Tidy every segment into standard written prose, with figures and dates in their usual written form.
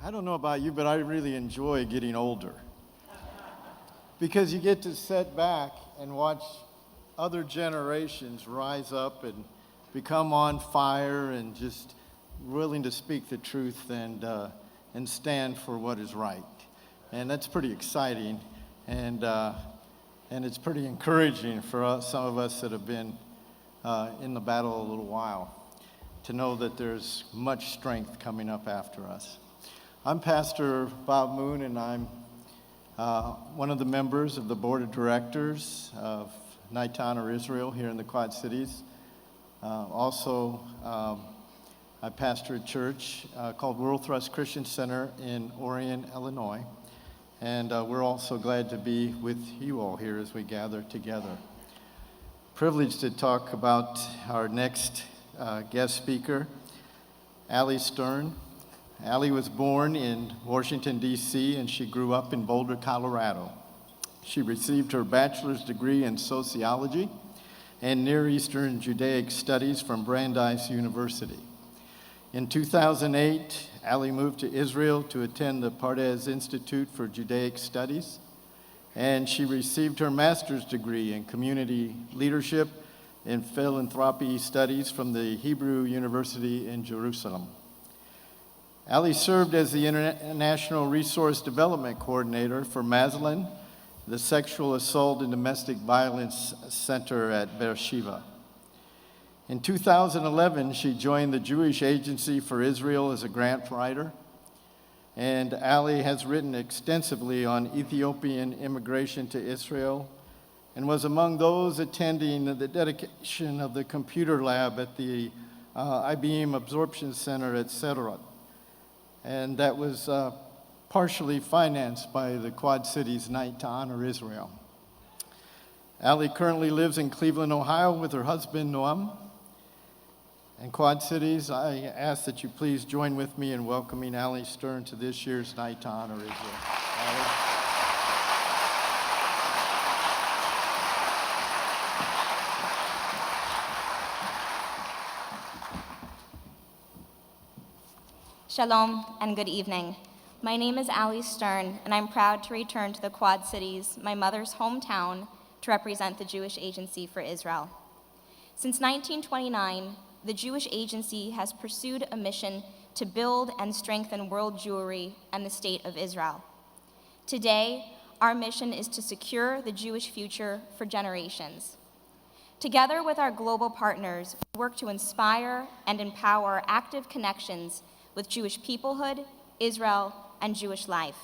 I don't know about you, but I really enjoy getting older because you get to sit back and watch other generations rise up and become on fire and just willing to speak the truth and stand for what is right. And that's pretty exciting, and it's pretty encouraging for some of us that have been in the battle a little while to know that there's much strength coming up after us. I'm Pastor Bob Moon, and I'm one of the members of the board of directors of Night to Honor Israel here in the Quad Cities. Also, I pastor a church called World Thrust Christian Center in Orion, Illinois. And we're also glad to be with you all here as we gather together. Privileged to talk about our next guest speaker, Allie Stern. Allie was born in Washington, D.C., and she grew up in Boulder, Colorado. She received her bachelor's degree in sociology and Near Eastern Judaic Studies from Brandeis University. In 2008, Allie moved to Israel to attend the Pardes Institute for Judaic Studies, and she received her master's degree in community leadership and philanthropy studies from the Hebrew University in Jerusalem. Allie served as the International Resource Development Coordinator for Maslin, the Sexual Assault and Domestic Violence Center at Beersheba. In 2011, she joined the Jewish Agency for Israel as a grant writer, and Allie has written extensively on Ethiopian immigration to Israel and was among those attending the dedication of the computer lab at the IBM Absorption Center at Sderot. And that was partially financed by the Quad Cities Night to Honor Israel. Allie currently lives in Cleveland, Ohio with her husband, Noam. And Quad Cities, I ask that you please join with me in welcoming Allie Stern to this year's Night to Honor Israel. Allie. Shalom and good evening. My name is Allie Stern, and I'm proud to return to the Quad Cities, my mother's hometown, to represent the Jewish Agency for Israel. Since 1929, the Jewish Agency has pursued a mission to build and strengthen world Jewry and the state of Israel. Today, our mission is to secure the Jewish future for generations. Together with our global partners, we work to inspire and empower active connections with Jewish peoplehood, Israel, and Jewish life.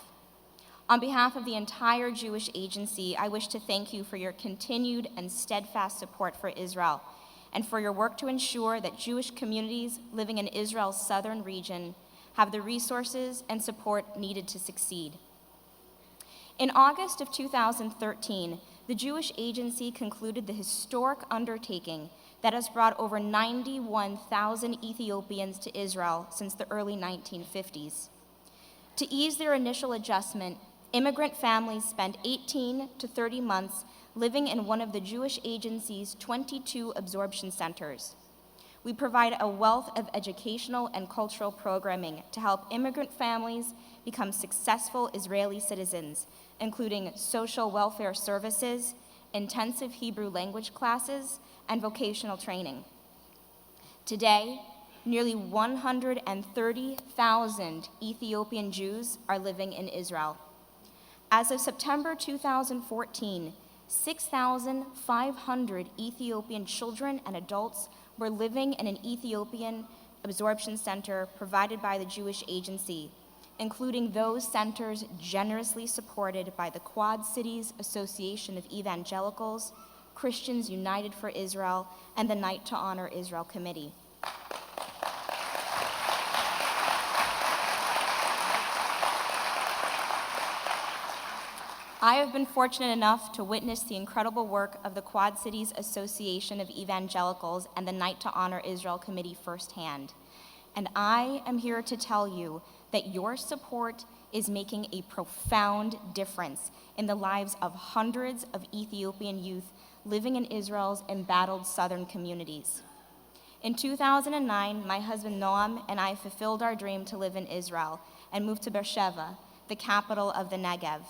On behalf of the entire Jewish Agency, I wish to thank you for your continued and steadfast support for Israel and for your work to ensure that Jewish communities living in Israel's southern region have the resources and support needed to succeed. In August of 2013, the Jewish Agency concluded the historic undertaking that has brought over 91,000 Ethiopians to Israel since the early 1950s. To ease their initial adjustment, immigrant families spent 18 to 30 months living in one of the Jewish Agency's 22 absorption centers. We provide a wealth of educational and cultural programming to help immigrant families become successful Israeli citizens, including social welfare services, intensive Hebrew language classes, and vocational training. Today, nearly 130,000 Ethiopian Jews are living in Israel. As of September 2014, 6,500 Ethiopian children and adults were living in an Ethiopian absorption center provided by the Jewish Agency, including those centers generously supported by the Quad Cities Association of Evangelicals, Christians United for Israel, and the Night to Honor Israel Committee. I have been fortunate enough to witness the incredible work of the Quad Cities Association of Evangelicals and the Night to Honor Israel Committee firsthand. And I am here to tell you that your support is making a profound difference in the lives of hundreds of Ethiopian youth living in Israel's embattled southern communities. In 2009, my husband Noam and I fulfilled our dream to live in Israel and moved to Beersheba, the capital of the Negev.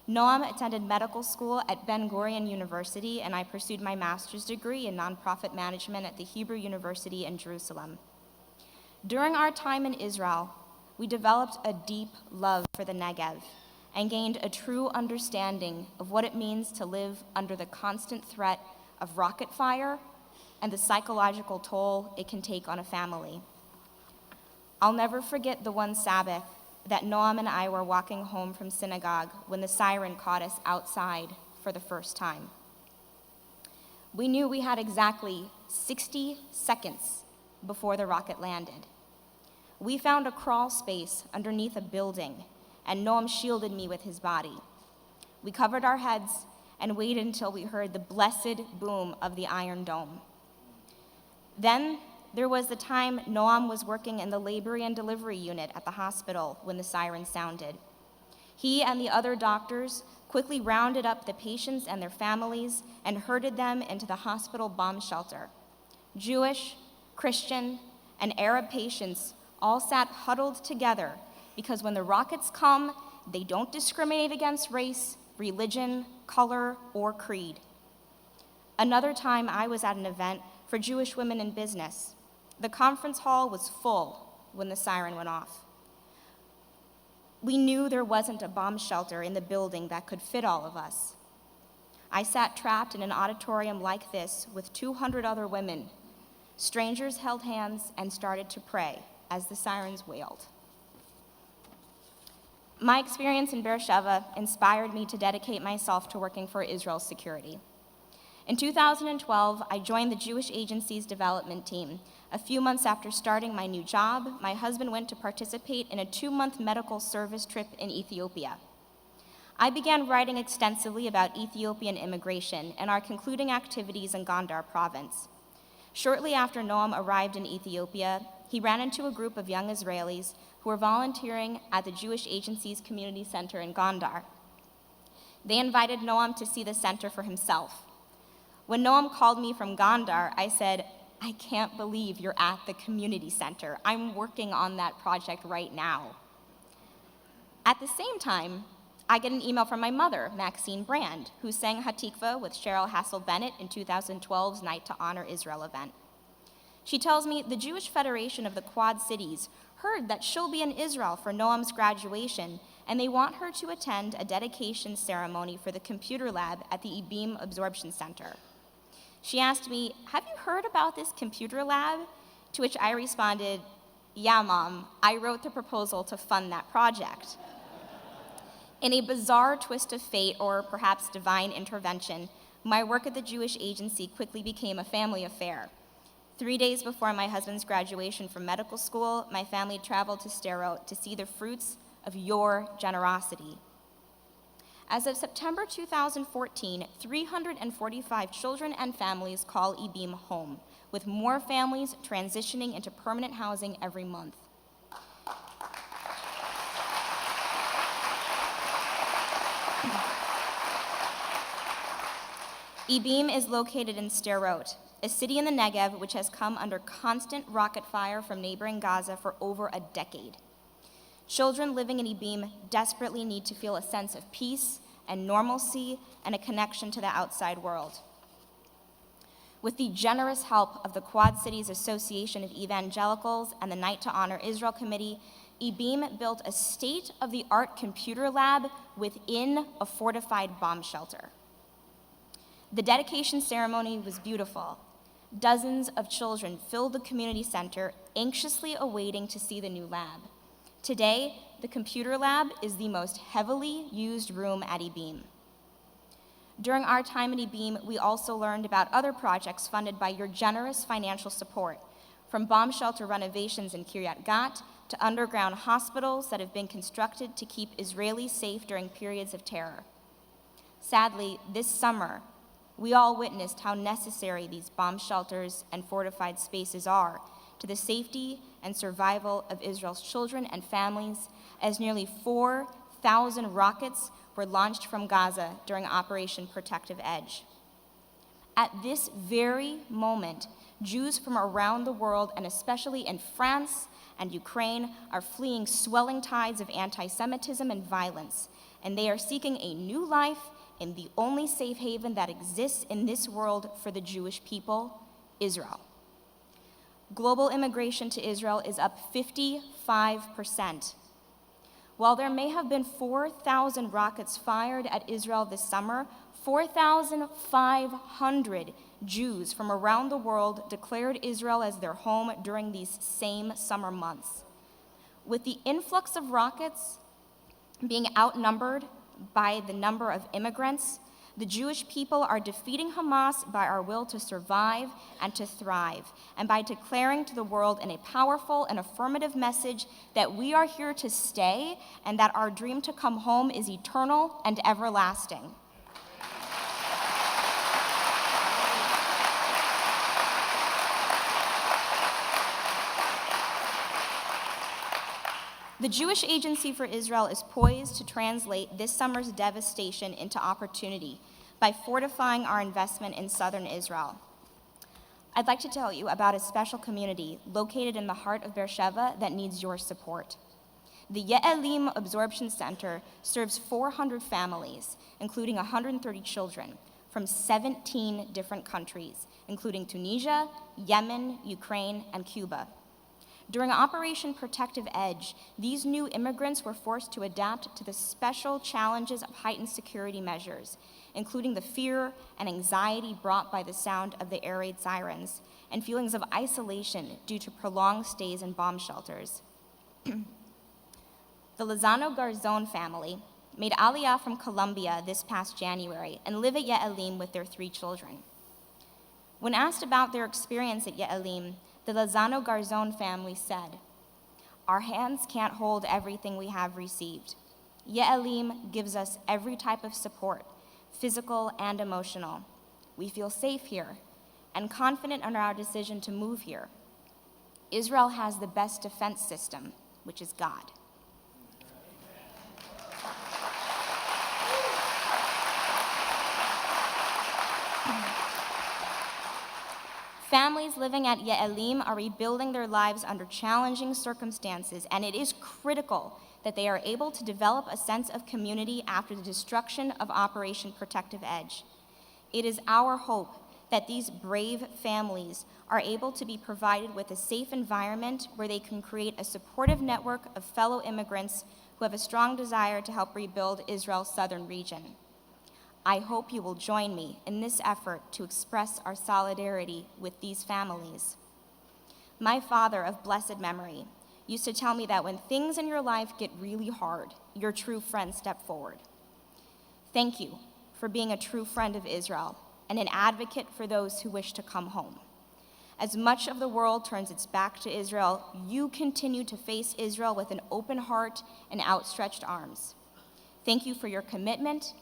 Noam attended medical school at Ben Gurion University, and I pursued my master's degree in nonprofit management at the Hebrew University in Jerusalem. During our time in Israel, we developed a deep love for the Negev and gained a true understanding of what it means to live under the constant threat of rocket fire and the psychological toll it can take on a family. I'll never forget the one Sabbath that Noam and I were walking home from synagogue when the siren caught us outside for the first time. We knew we had exactly 60 seconds before the rocket landed. We found a crawl space underneath a building, and Noam shielded me with his body. We covered our heads and waited until we heard the blessed boom of the Iron Dome. Then there was the time Noam was working in the labor and delivery unit at the hospital when the siren sounded. He and the other doctors quickly rounded up the patients and their families and herded them into the hospital bomb shelter. Jewish, Christian, and Arab patients all sat huddled together because when the rockets come, they don't discriminate against race, religion, color, or creed. Another time I was at an event for Jewish women in business. The conference hall was full when the siren went off. We knew there wasn't a bomb shelter in the building that could fit all of us. I sat trapped in an auditorium like this with 200 other women. Strangers held hands and started to pray as the sirens wailed. My experience in Beersheba inspired me to dedicate myself to working for Israel's security. In 2012, I joined the Jewish Agency's development team. A few months after starting my new job, my husband went to participate in a 2-month medical service trip in Ethiopia. I began writing extensively about Ethiopian immigration and our concluding activities in Gondar province. Shortly after Noam arrived in Ethiopia, he ran into a group of young Israelis who were volunteering at the Jewish Agency's community center in Gondar. They invited Noam to see the center for himself. When Noam called me from Gondar, I said, "I can't believe you're at the community center. I'm working on that project right now." At the same time, I get an email from my mother, Maxine Brand, who sang Hatikva with Cheryl Hassel-Bennett in 2012's Night to Honor Israel event. She tells me the Jewish Federation of the Quad Cities heard that she'll be in Israel for Noam's graduation, and they want her to attend a dedication ceremony for the computer lab at the IBEAM Absorption Center. She asked me, "Have you heard about this computer lab?" To which I responded, "Yeah, Mom, I wrote the proposal to fund that project." In a bizarre twist of fate, or perhaps divine intervention, my work at the Jewish Agency quickly became a family affair. 3 days before my husband's graduation from medical school, my family traveled to Sderot to see the fruits of your generosity. As of September 2014, 345 children and families call IBEAM home, with more families transitioning into permanent housing every month. IBEAM is located in Sderot, a city in the Negev which has come under constant rocket fire from neighboring Gaza for over a decade. Children living in IBEAM desperately need to feel a sense of peace and normalcy and a connection to the outside world. With the generous help of the Quad Cities Association of Evangelicals and the Night to Honor Israel Committee, IBEAM built a state-of-the-art computer lab within a fortified bomb shelter. The dedication ceremony was beautiful. Dozens of children filled the community center, anxiously awaiting to see the new lab. Today, the computer lab is the most heavily used room at IBEAM. During our time at IBEAM, we also learned about other projects funded by your generous financial support, from bomb shelter renovations in Kiryat Gat to underground hospitals that have been constructed to keep Israelis safe during periods of terror. Sadly, this summer, we all witnessed how necessary these bomb shelters and fortified spaces are to the safety and survival of Israel's children and families, as nearly 4,000 rockets were launched from Gaza during Operation Protective Edge. At this very moment, Jews from around the world, and especially in France and Ukraine, are fleeing swelling tides of anti-Semitism and violence, and they are seeking a new life in the only safe haven that exists in this world for the Jewish people, Israel. Global immigration to Israel is up 55%. While there may have been 4,000 rockets fired at Israel this summer, 4,500 Jews from around the world declared Israel as their home during these same summer months. With the influx of rockets being outnumbered by the number of immigrants, the Jewish people are defeating Hamas by our will to survive and to thrive, and by declaring to the world in a powerful and affirmative message that we are here to stay and that our dream to come home is eternal and everlasting. The Jewish Agency for Israel is poised to translate this summer's devastation into opportunity by fortifying our investment in southern Israel. I'd like to tell you about a special community located in the heart of Beersheba that needs your support. The Ye'elim Absorption Center serves 400 families, including 130 children, from 17 different countries, including Tunisia, Yemen, Ukraine, and Cuba. During Operation Protective Edge, these new immigrants were forced to adapt to the special challenges of heightened security measures, including the fear and anxiety brought by the sound of the air raid sirens and feelings of isolation due to prolonged stays in bomb shelters. The Lozano Garzon family made Aliyah from Colombia this past January and live at Ye'elim with their 3 children. When asked about their experience at Ye'elim, the Lozano Garzon family said, "Our hands can't hold everything we have received. Ye'elim gives us every type of support, physical and emotional. We feel safe here and confident in our decision to move here. Israel has the best defense system, which is God." Families living at Ye'elim are rebuilding their lives under challenging circumstances, and it is critical that they are able to develop a sense of community after the destruction of Operation Protective Edge. It is our hope that these brave families are able to be provided with a safe environment where they can create a supportive network of fellow immigrants who have a strong desire to help rebuild Israel's southern region. I hope you will join me in this effort to express our solidarity with these families. My father of blessed memory used to tell me that when things in your life get really hard, your true friends step forward. Thank you for being a true friend of Israel and an advocate for those who wish to come home. As much of the world turns its back to Israel, you continue to face Israel with an open heart and outstretched arms. Thank you for your commitment.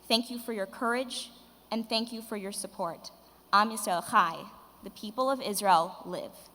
Thank you for your courage, and thank you for your support. Am Yisrael Chai, the people of Israel live.